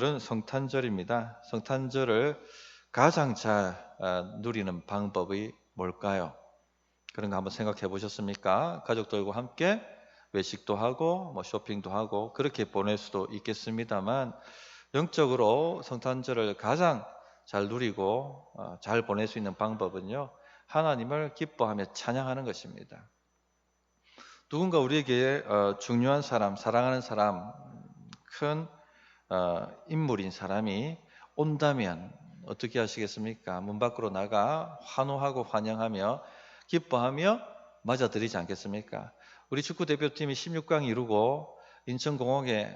오늘은 성탄절입니다. 성탄절을 가장 잘 누리는 방법이 뭘까요? 그런 거 한번 생각해 보셨습니까? 가족들과 함께 외식도 하고 쇼핑도 하고 그렇게 보낼 수도 있겠습니다만, 영적으로 성탄절을 가장 잘 누리고 잘 보낼 수 있는 방법은요, 하나님을 기뻐하며 찬양하는 것입니다. 누군가 우리에게 중요한 사람, 사랑하는 사람, 큰 인물인 사람이 온다면 어떻게 하시겠습니까? 문 밖으로 나가 환호하고 환영하며 기뻐하며 맞아들이지 않겠습니까? 우리 축구 대표팀이 16강 이루고 인천공항에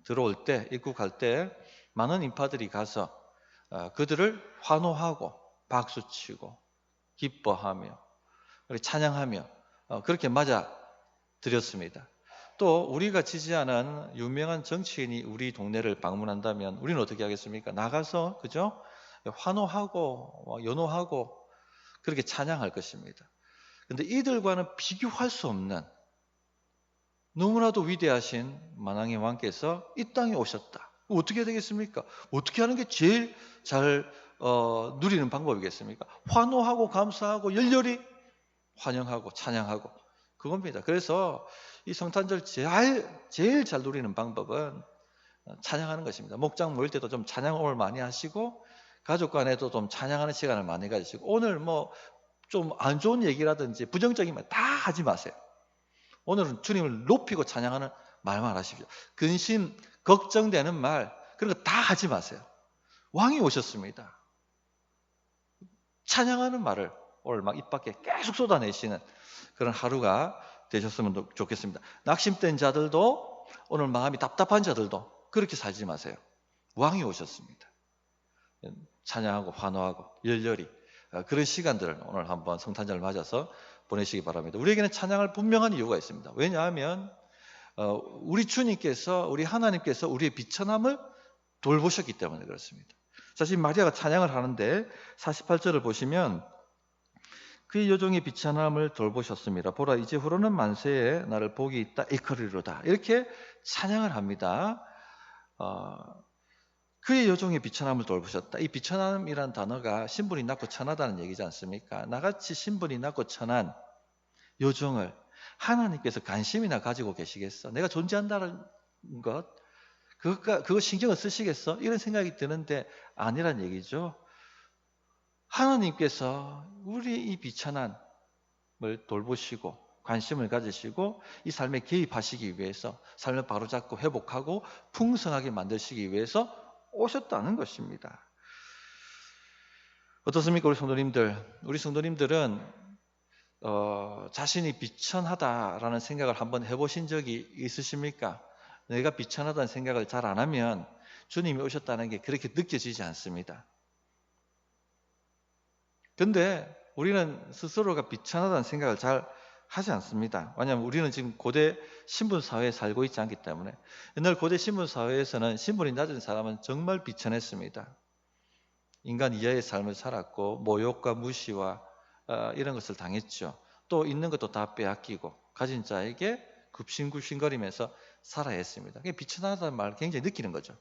들어올 때, 입국할 때 많은 인파들이 가서 그들을 환호하고 박수치고 기뻐하며 찬양하며 그렇게 맞아 드렸습니다. 또 우리가 지지하는 유명한 정치인이 우리 동네를 방문한다면 우리는 어떻게 하겠습니까? 나가서 그죠? 환호하고 연호하고 그렇게 찬양할 것입니다. 그런데 이들과는 비교할 수 없는 너무나도 위대하신 만왕의 왕께서 이 땅에 오셨다. 어떻게 해야 되겠습니까? 어떻게 하는 게 제일 잘 누리는 방법이겠습니까? 환호하고 감사하고 열렬히 환영하고 찬양하고 그겁니다. 그래서 이 성탄절 제일 잘 누리는 방법은 찬양하는 것입니다. 목장 모일 때도 좀 찬양을 많이 하시고 가족 간에도 좀 찬양하는 시간을 많이 가지시고, 오늘 좀 안 좋은 얘기라든지 부정적인 말 다 하지 마세요. 오늘은 주님을 높이고 찬양하는 말만 하십시오. 근심, 걱정되는 말 그런 거 다 하지 마세요. 왕이 오셨습니다. 찬양하는 말을 오늘 입 밖에 계속 쏟아내시는 그런 하루가 되셨으면 좋겠습니다. 낙심된 자들도, 오늘 마음이 답답한 자들도 그렇게 살지 마세요. 왕이 오셨습니다. 찬양하고 환호하고 열렬히 그런 시간들을 오늘 한번 성탄절을 맞아서 보내시기 바랍니다. 우리에게는 찬양할 분명한 이유가 있습니다. 왜냐하면 우리 주님께서, 우리 하나님께서 우리의 비천함을 돌보셨기 때문에 그렇습니다. 사실 마리아가 찬양을 하는데 48절을 보시면 그의 여종의 비천함을 돌보셨습니다. 보라, 이제후로는 만세에 나를 복이 있다 일컬으리로다. 이렇게 찬양을 합니다. 그의 여종의 비천함을 돌보셨다. 이 비천함이란 단어가 신분이 낮고 천하다는 얘기지 않습니까? 나같이 신분이 낮고 천한 여종을 하나님께서 관심이나 가지고 계시겠어? 내가 존재한다는 것, 그거 신경을 쓰시겠어? 이런 생각이 드는데 아니란 얘기죠. 하나님께서 우리 이 비천함을 돌보시고 관심을 가지시고 이 삶에 개입하시기 위해서 삶을 바로잡고 회복하고 풍성하게 만드시기 위해서 오셨다는 것입니다. 어떻습니까, 우리 성도님들? 우리 성도님들은 자신이 비천하다라는 생각을 한번 해보신 적이 있으십니까? 내가 비천하다는 생각을 잘 안 하면 주님이 오셨다는 게 그렇게 느껴지지 않습니다. 근데 우리는 스스로가 비천하다는 생각을 잘 하지 않습니다. 왜냐하면 우리는 지금 고대 신분 사회에 살고 있지 않기 때문에. 옛날 고대 신분 사회에서는 신분이 낮은 사람은 정말 비천했습니다. 인간 이하의 삶을 살았고 모욕과 무시와 이런 것을 당했죠. 또 있는 것도 다 빼앗기고 가진 자에게 굽신굽신거리면서 살아야 했습니다. 그게 비천하다는 말을 굉장히 느끼는 거죠.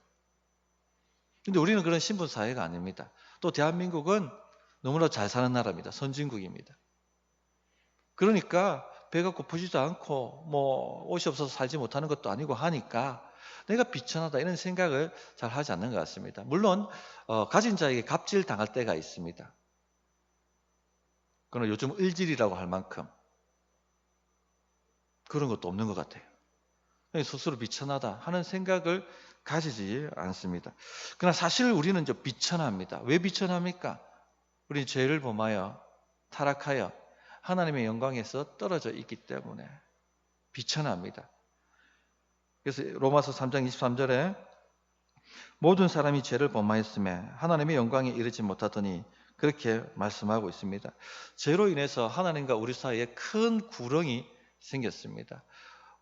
근데 우리는 그런 신분 사회가 아닙니다. 또 대한민국은 너무나 잘 사는 나라입니다. 선진국입니다. 그러니까 배가 고프지도 않고 옷이 없어서 살지 못하는 것도 아니고 하니까 내가 비천하다 이런 생각을 잘 하지 않는 것 같습니다. 물론 가진 자에게 갑질 당할 때가 있습니다. 그러나 요즘 을질이라고 할 만큼 그런 것도 없는 것 같아요. 스스로 비천하다 하는 생각을 가지지 않습니다. 그러나 사실 우리는 비천합니다. 왜 비천합니까? 우리 죄를 범하여 타락하여 하나님의 영광에서 떨어져 있기 때문에 비천합니다. 그래서 로마서 3장 23절에 모든 사람이 죄를 범하였음에 하나님의 영광에 이르지 못하더니 그렇게 말씀하고 있습니다. 죄로 인해서 하나님과 우리 사이에 큰 구렁이 생겼습니다.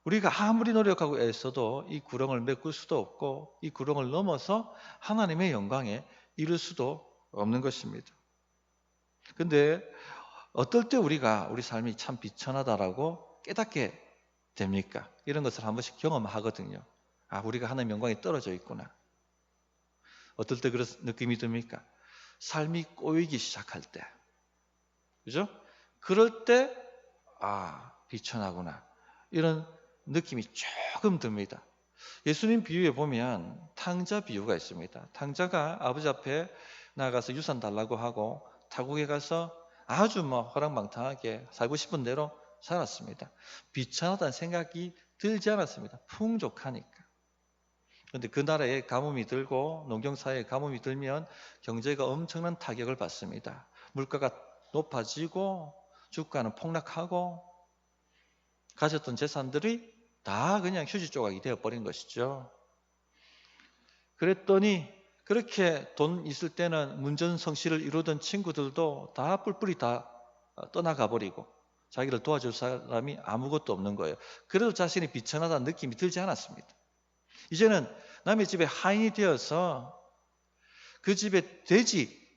우리가 아무리 노력하고 애써도 이 구렁을 메꿀 수도 없고 이 구렁을 넘어서 하나님의 영광에 이를 수도 없는 것입니다. 근데 어떨 때 우리가 우리 삶이 참 비천하다라고 깨닫게 됩니까? 이런 것을 한 번씩 경험하거든요. 우리가 하나님의 영광에 떨어져 있구나. 어떨 때 그런 느낌이 듭니까? 삶이 꼬이기 시작할 때. 그죠? 그럴 때, 비천하구나. 이런 느낌이 조금 듭니다. 예수님 비유에 보면 탕자 비유가 있습니다. 탕자가 아버지 앞에 나가서 유산 달라고 하고 타국에 가서 아주 허랑방탕하게 살고 싶은 대로 살았습니다. 비천하다는 생각이 들지 않았습니다. 풍족하니까. 그런데 그 나라에 가뭄이 들고 농경사회에 가뭄이 들면 경제가 엄청난 타격을 받습니다. 물가가 높아지고 주가는 폭락하고 가졌던 재산들이 다 그냥 휴지 조각이 되어버린 것이죠. 그랬더니 그렇게 돈 있을 때는 문전성시를 이루던 친구들도 다 뿔뿔이 다 떠나가 버리고 자기를 도와줄 사람이 아무것도 없는 거예요. 그래도 자신이 비천하다는 느낌이 들지 않았습니다. 이제는 남의 집에 하인이 되어서 그 집에 돼지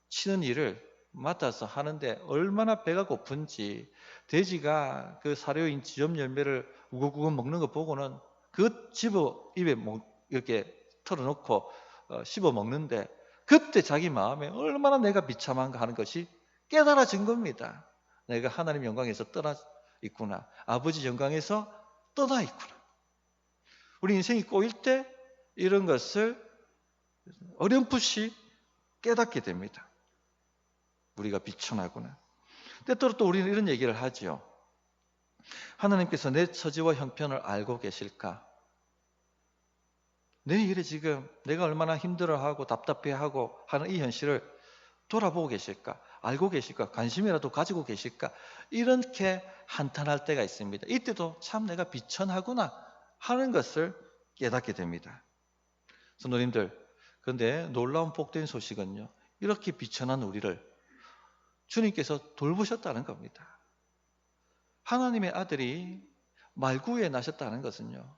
치는 일을 맡아서 하는데 얼마나 배가 고픈지 돼지가 그 사료인 지점 열매를 우거우거 먹는 거 보고는 그 집어 입에 이렇게 털어놓고 씹어 먹는데 그때 자기 마음에 얼마나 내가 비참한가 하는 것이 깨달아진 겁니다. 내가 하나님 영광에서 떠나 있구나. 아버지 영광에서 떠나 있구나. 우리 인생이 꼬일 때 이런 것을 어렴풋이 깨닫게 됩니다. 우리가 비천하구나. 때때로 또 우리는 이런 얘기를 하죠. 하나님께서 내 처지와 형편을 알고 계실까? 내 일에 지금 내가 얼마나 힘들어하고 답답해하고 하는 이 현실을 돌아보고 계실까? 알고 계실까? 관심이라도 가지고 계실까? 이렇게 한탄할 때가 있습니다. 이때도 참 내가 비천하구나 하는 것을 깨닫게 됩니다. 성도님들, 그런데 놀라운 복된 소식은요, 이렇게 비천한 우리를 주님께서 돌보셨다는 겁니다. 하나님의 아들이 말구에 나셨다는 것은요,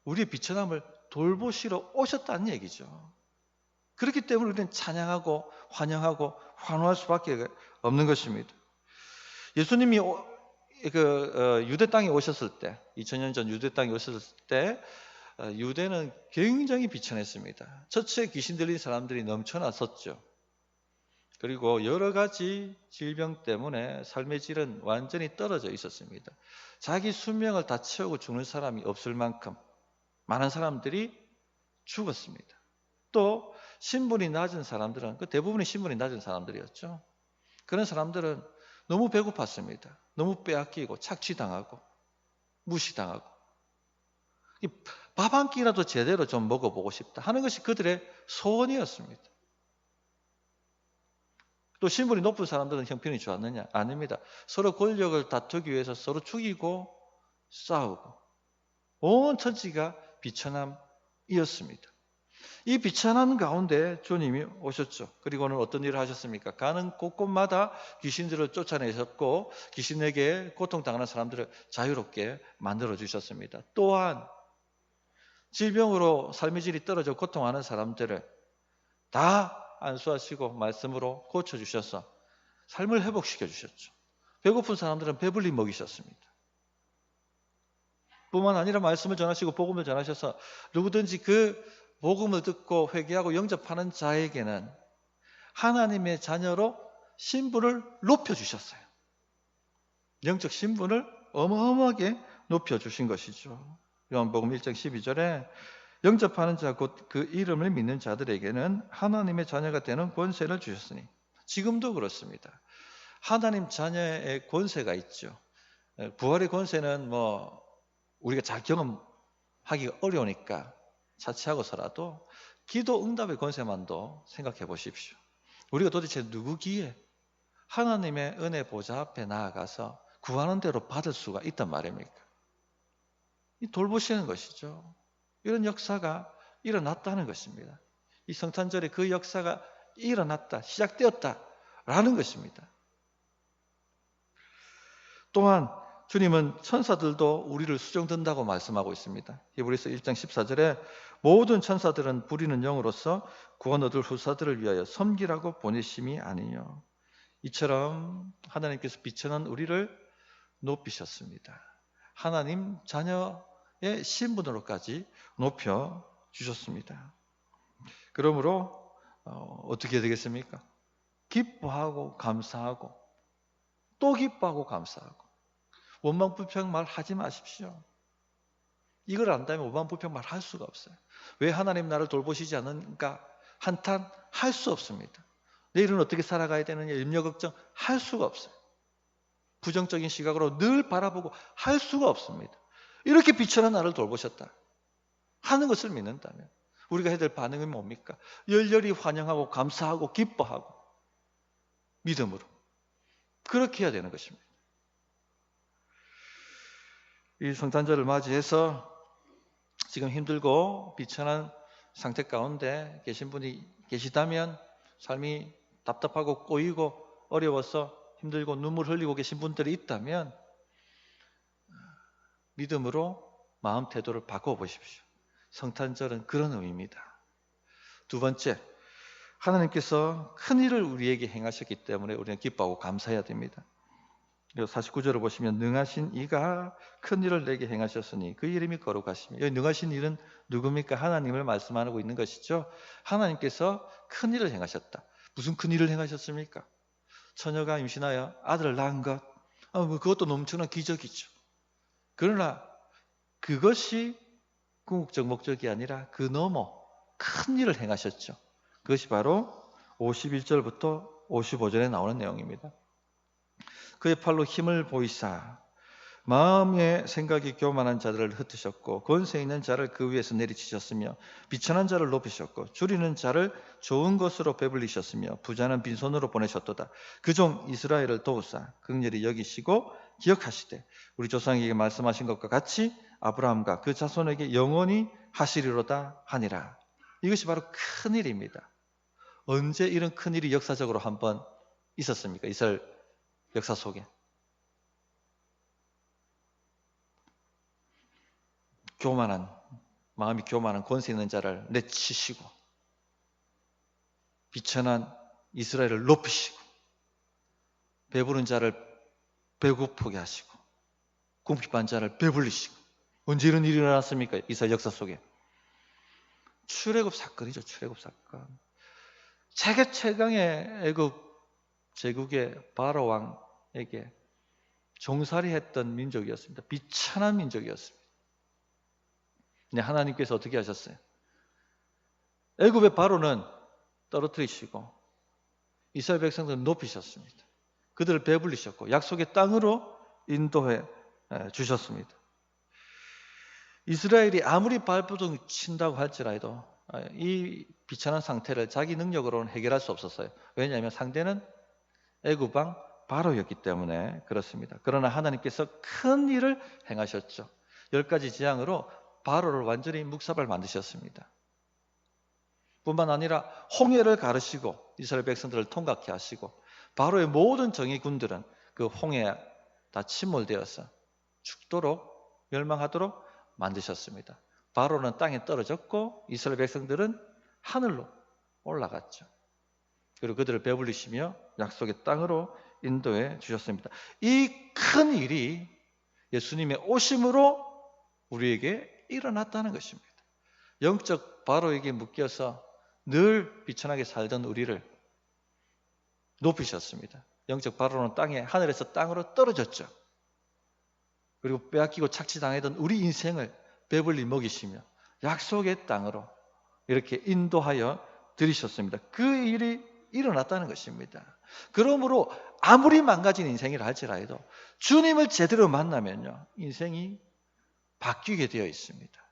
우리의 비천함을 돌보시러 오셨다는 얘기죠. 그렇기 때문에 우리는 찬양하고 환영하고 환호할 수밖에 없는 것입니다. 예수님이 유대 땅에 오셨을 때, 2000년 전 유대 땅에 오셨을 때 유대는 굉장히 비천했습니다. 처치에 귀신 들린 사람들이 넘쳐났었죠. 그리고 여러 가지 질병 때문에 삶의 질은 완전히 떨어져 있었습니다. 자기 수명을 다 채우고 죽는 사람이 없을 만큼 많은 사람들이 죽었습니다. 또 신분이 낮은 사람들은, 그 대부분이 신분이 낮은 사람들이었죠. 그런 사람들은 너무 배고팠습니다. 너무 빼앗기고 착취당하고 무시당하고 밥 한 끼라도 제대로 좀 먹어보고 싶다 하는 것이 그들의 소원이었습니다. 또 신분이 높은 사람들은 형편이 좋았느냐? 아닙니다. 서로 권력을 다투기 위해서 서로 죽이고 싸우고 온 천지가 비천함이었습니다. 이 비천한 가운데 주님이 오셨죠. 그리고는 어떤 일을 하셨습니까? 가는 곳곳마다 귀신들을 쫓아내셨고 귀신에게 고통당하는 사람들을 자유롭게 만들어 주셨습니다. 또한 질병으로 삶의 질이 떨어져 고통하는 사람들을 다 안수하시고 말씀으로 고쳐주셔서 삶을 회복시켜 주셨죠. 배고픈 사람들은 배불리 먹이셨습니다. 뿐만 아니라 말씀을 전하시고 복음을 전하셔서 누구든지 그 복음을 듣고 회개하고 영접하는 자에게는 하나님의 자녀로 신분을 높여주셨어요. 영적 신분을 어마어마하게 높여주신 것이죠. 요한복음 1장 12절에 영접하는 자 곧 그 이름을 믿는 자들에게는 하나님의 자녀가 되는 권세를 주셨으니, 지금도 그렇습니다. 하나님 자녀의 권세가 있죠. 부활의 권세는 우리가 잘 경험하기가 어려우니까 차치하고서라도 기도 응답의 권세만도 생각해 보십시오. 우리가 도대체 누구기에 하나님의 은혜 보좌 앞에 나아가서 구하는 대로 받을 수가 있단 말입니까? 이 돌보시는 것이죠. 이런 역사가 일어났다는 것입니다. 이 성탄절에 그 역사가 일어났다, 시작되었다라는 것입니다. 또한 주님은 천사들도 우리를 수종든다고 말씀하고 있습니다. 히브리서 1장 14절에 모든 천사들은 부리는 영으로서 구원 얻을 후사들을 위하여 섬기라고 보내심이 아니뇨. 이처럼 하나님께서 비천한 우리를 높이셨습니다. 하나님 자녀의 신분으로까지 높여주셨습니다. 그러므로 어떻게 해야 되겠습니까? 기뻐하고 감사하고 또 기뻐하고 감사하고 원망불평 말 하지 마십시오. 이걸 안다면 원망불평 말 할 수가 없어요. 왜 하나님 나를 돌보시지 않는가 한탄 할 수 없습니다. 내일은 어떻게 살아가야 되느냐 염려 걱정 할 수가 없어요. 부정적인 시각으로 늘 바라보고 할 수가 없습니다. 이렇게 비천한 나를 돌보셨다 하는 것을 믿는다면 우리가 해야 될 반응은 뭡니까? 열렬히 환영하고 감사하고 기뻐하고 믿음으로 그렇게 해야 되는 것입니다. 이 성탄절을 맞이해서 지금 힘들고 비천한 상태 가운데 계신 분이 계시다면 삶이 답답하고 꼬이고 어려워서 힘들고 눈물 흘리고 계신 분들이 있다면 믿음으로 마음 태도를 바꿔보십시오. 성탄절은 그런 의미입니다. 두 번째, 하나님께서 큰일을 우리에게 행하셨기 때문에 우리는 기뻐하고 감사해야 됩니다. 49절을 보시면 능하신 이가 큰일을 내게 행하셨으니 그 이름이 거룩하시며, 여기 능하신 이는 누굽니까? 하나님을 말씀하고 있는 것이죠. 하나님께서 큰일을 행하셨다. 무슨 큰일을 행하셨습니까? 처녀가 임신하여 아들을 낳은 것, 그것도 넘치는 기적이죠. 그러나 그것이 궁극적 목적이 아니라 그 너머 큰 일을 행하셨죠. 그것이 바로 51절부터 55절에 나오는 내용입니다. 그의 팔로 힘을 보이사 마음의 생각이 교만한 자들을 흩으셨고 권세 있는 자를 그 위에서 내리치셨으며 비천한 자를 높이셨고 줄이는 자를 좋은 것으로 배불리셨으며 부자는 빈손으로 보내셨도다. 그 종 이스라엘을 도우사 긍휼히 여기시고 기억하시되 우리 조상에게 말씀하신 것과 같이 아브라함과 그 자손에게 영원히 하시리로다 하니라. 이것이 바로 큰일입니다. 언제 이런 큰일이 역사적으로 한번 있었습니까? 이스라엘 역사 속에. 마음이 교만한 권세 있는 자를 내치시고 비천한 이스라엘을 높이시고 배부른 자를 배고프게 하시고 궁핍한 자를 배불리시고. 언제 이런 일이 일어났습니까? 이스라엘 역사 속에. 출애굽 사건이죠. 출애굽 사건. 세계 최강의 애굽 제국의 바로 왕에게 종살이했던 민족이었습니다. 비천한 민족이었습니다. 근데 하나님께서 어떻게 하셨어요? 애굽의 바로는 떨어뜨리시고 이스라엘 백성들을 높이셨습니다. 그들을 배불리셨고 약속의 땅으로 인도해 주셨습니다. 이스라엘이 아무리 발버둥 친다고 할지라도 이 비천한 상태를 자기 능력으로는 해결할 수 없었어요. 왜냐하면 상대는 애굽 왕 바로였기 때문에 그렇습니다. 그러나 하나님께서 큰 일을 행하셨죠. 10가지 재앙으로 바로를 완전히 묵사발 만드셨습니다. 뿐만 아니라 홍해를 가르시고 이스라엘 백성들을 통과케 하시고 바로의 모든 정예군들은 그 홍해에 다 침몰되어서 죽도록 멸망하도록 만드셨습니다. 바로는 땅에 떨어졌고 이스라엘 백성들은 하늘로 올라갔죠. 그리고 그들을 배불리시며 약속의 땅으로 인도해 주셨습니다. 이 큰 일이 예수님의 오심으로 우리에게 일어났다는 것입니다. 영적 바로에게 묶여서 늘 비천하게 살던 우리를 높이셨습니다. 영적 바로는 땅에 하늘에서 땅으로 떨어졌죠. 그리고 빼앗기고 착취당하던 우리 인생을 배불리 먹이시며 약속의 땅으로 이렇게 인도하여 들이셨습니다. 그 일이 일어났다는 것입니다. 그러므로 아무리 망가진 인생이라 할지라도 주님을 제대로 만나면요 인생이 바뀌게 되어 있습니다.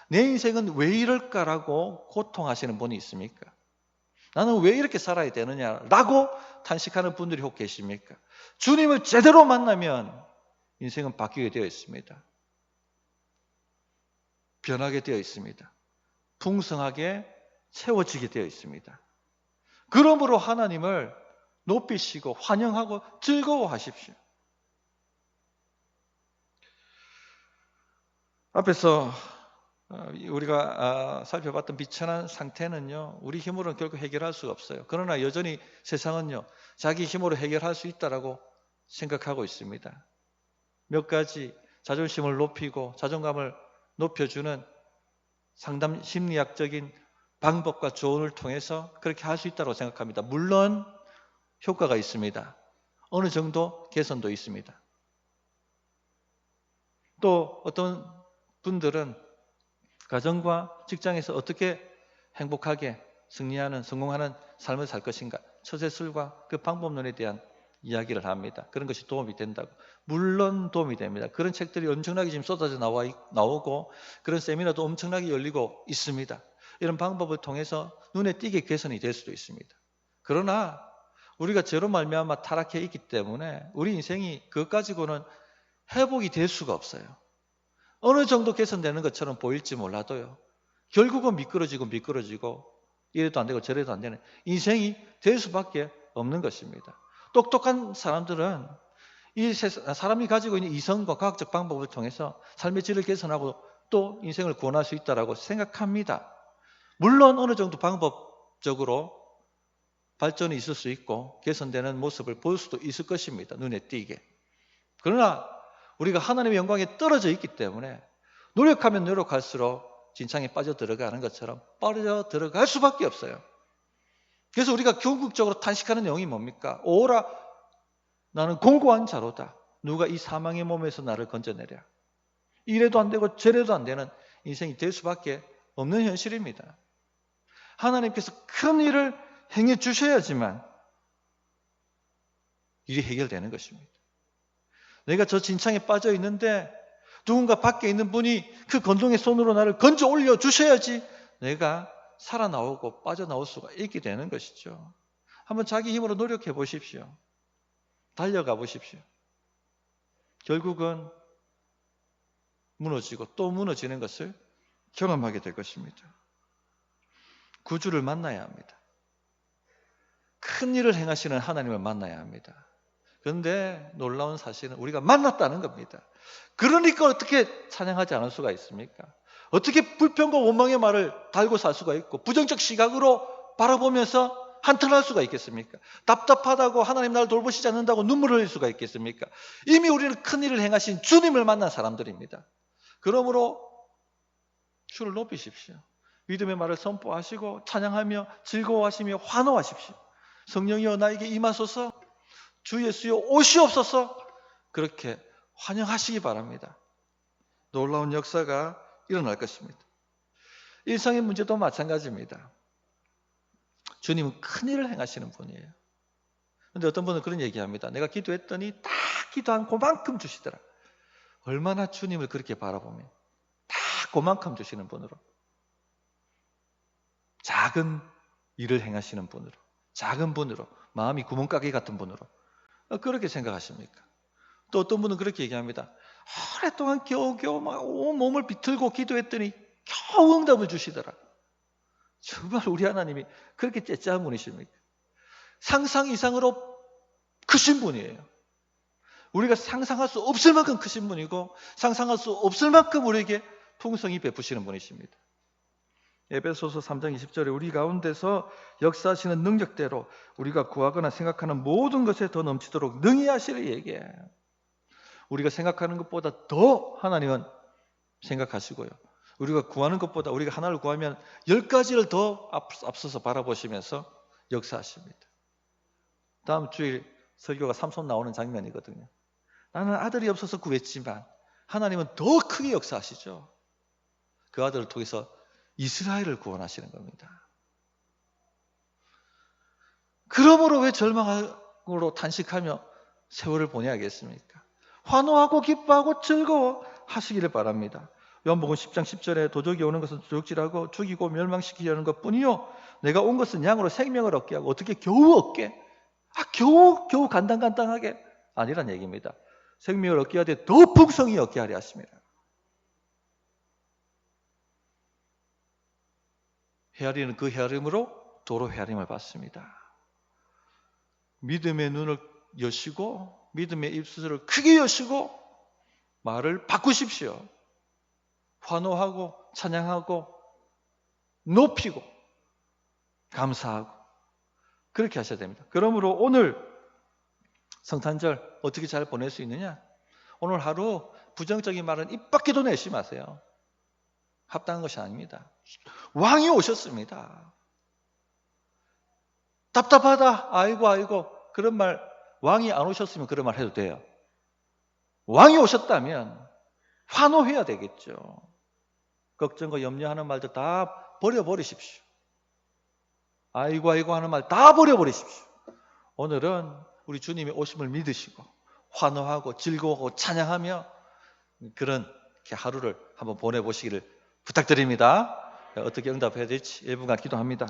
내 인생은 왜 이럴까라고 고통하시는 분이 있습니까? 나는 왜 이렇게 살아야 되느냐라고 탄식하는 분들이 혹 계십니까? 주님을 제대로 만나면 인생은 바뀌게 되어 있습니다. 변하게 되어 있습니다. 풍성하게 채워지게 되어 있습니다. 그러므로 하나님을 높이시고 환영하고 즐거워하십시오. 앞에서 우리가 살펴봤던 비천한 상태는요 우리 힘으로는 결국 해결할 수가 없어요. 그러나 여전히 세상은요 자기 힘으로 해결할 수 있다라고 생각하고 있습니다. 몇 가지 자존심을 높이고 자존감을 높여주는 상담 심리학적인 방법과 조언을 통해서 그렇게 할 수 있다고 생각합니다. 물론 효과가 있습니다. 어느 정도 개선도 있습니다. 또 어떤 분들은 가정과 직장에서 어떻게 행복하게 승리하는, 성공하는 삶을 살 것인가, 처세술과 그 방법론에 대한 이야기를 합니다. 그런 것이 도움이 된다고. 물론 도움이 됩니다. 그런 책들이 엄청나게 지금 쏟아져 나오고 그런 세미나도 엄청나게 열리고 있습니다. 이런 방법을 통해서 눈에 띄게 개선이 될 수도 있습니다. 그러나 우리가 죄로 말미암아 타락해 있기 때문에 우리 인생이 그것 가지고는 회복이 될 수가 없어요. 어느 정도 개선되는 것처럼 보일지 몰라도요. 결국은 미끄러지고 이래도 안 되고 저래도 안 되는 인생이 될 수밖에 없는 것입니다. 똑똑한 사람들은 이 사람이 가지고 있는 이성과 과학적 방법을 통해서 삶의 질을 개선하고 또 인생을 구원할 수 있다고 생각합니다. 물론 어느 정도 방법적으로 발전이 있을 수 있고 개선되는 모습을 볼 수도 있을 것입니다. 눈에 띄게. 그러나 우리가 하나님의 영광에 떨어져 있기 때문에 노력하면 노력할수록 진창에 빠져 들어가는 것처럼 빠져 들어갈 수밖에 없어요. 그래서 우리가 궁극적으로 탄식하는 내용이 뭡니까? 오라, 나는 공고한 자로다. 누가 이 사망의 몸에서 나를 건져내랴. 이래도 안 되고 저래도 안 되는 인생이 될 수밖에 없는 현실입니다. 하나님께서 큰 일을 행해 주셔야지만 일이 해결되는 것입니다. 내가 저 진창에 빠져 있는데 누군가 밖에 있는 분이 그 건동의 손으로 나를 건져 올려 주셔야지 내가 살아나오고 빠져나올 수가 있게 되는 것이죠. 한번 자기 힘으로 노력해 보십시오. 달려가 보십시오. 결국은 무너지고 또 무너지는 것을 경험하게 될 것입니다. 구주를 만나야 합니다. 큰 일을 행하시는 하나님을 만나야 합니다. 그런데 놀라운 사실은 우리가 만났다는 겁니다. 그러니까 어떻게 찬양하지 않을 수가 있습니까? 어떻게 불평과 원망의 말을 달고 살 수가 있고 부정적 시각으로 바라보면서 한탄할 수가 있겠습니까? 답답하다고 하나님 나를 돌보시지 않는다고 눈물을 흘릴 수가 있겠습니까? 이미 우리는 큰 일을 행하신 주님을 만난 사람들입니다. 그러므로 주를 높이십시오. 믿음의 말을 선포하시고 찬양하며 즐거워하시며 환호하십시오. 성령이여 나에게 임하소서, 주 예수여 오시옵소서, 그렇게 환영하시기 바랍니다. 놀라운 역사가 일어날 것입니다. 일상의 문제도 마찬가지입니다. 주님은 큰 일을 행하시는 분이에요. 그런데 어떤 분은 그런 얘기합니다. 내가 기도했더니 다 기도한 그만큼 주시더라. 얼마나 주님을 그렇게 바라보면 다 그만큼 주시는 분으로, 작은 일을 행하시는 분으로, 작은 분으로, 마음이 구멍가게 같은 분으로 그렇게 생각하십니까? 또 어떤 분은 그렇게 얘기합니다. 오랫동안 겨우겨우 막 온 몸을 비틀고 기도했더니 겨우 응답을 주시더라. 정말 우리 하나님이 그렇게 째째한 분이십니까? 상상 이상으로 크신 분이에요. 우리가 상상할 수 없을 만큼 크신 분이고 상상할 수 없을 만큼 우리에게 풍성히 베푸시는 분이십니다. 에베소서 3장 20절에 우리 가운데서 역사하시는 능력대로 우리가 구하거나 생각하는 모든 것에 더 넘치도록 능히 하시를 얘기해요. 우리가 생각하는 것보다 더 하나님은 생각하시고요. 우리가 구하는 것보다 우리가 하나를 구하면 10가지를 더 앞서서 바라보시면서 역사하십니다. 다음 주일 설교가 삼손 나오는 장면이거든요. 나는 아들이 없어서 구했지만 하나님은 더 크게 역사하시죠. 그 아들을 통해서 이스라엘을 구원하시는 겁니다. 그러므로 왜 절망으로 탄식하며 세월을 보내야겠습니까? 환호하고 기뻐하고 즐거워하시기를 바랍니다. 요한복음 10장 10절에 도적이 오는 것은 도적질하고 죽이고 멸망시키려는 것뿐이요 내가 온 것은 양으로 생명을 얻게 하고 어떻게 겨우 얻게? 겨우 간당간당하게 아니란 얘기입니다. 생명을 얻게 하되 더 풍성히 얻게 하려 하십니다. 헤아리는 그 헤아림으로 도로 헤아림을 받습니다. 믿음의 눈을 여시고 믿음의 입술을 크게 여시고 말을 바꾸십시오. 환호하고 찬양하고 높이고 감사하고 그렇게 하셔야 됩니다. 그러므로 오늘 성탄절 어떻게 잘 보낼 수 있느냐? 오늘 하루 부정적인 말은 입 밖에도 내지 마세요. 합당한 것이 아닙니다. 왕이 오셨습니다. 답답하다. 아이고 아이고. 그런 말, 왕이 안 오셨으면 그런 말 해도 돼요. 왕이 오셨다면 환호해야 되겠죠. 걱정과 염려하는 말들 다 버려버리십시오. 아이고 아이고 하는 말 다 버려버리십시오. 오늘은 우리 주님이 오심을 믿으시고 환호하고 즐거워하고 찬양하며 그런 하루를 한번 보내보시기를 부탁드립니다. 어떻게 응답해야 될지 1분간 기도합니다.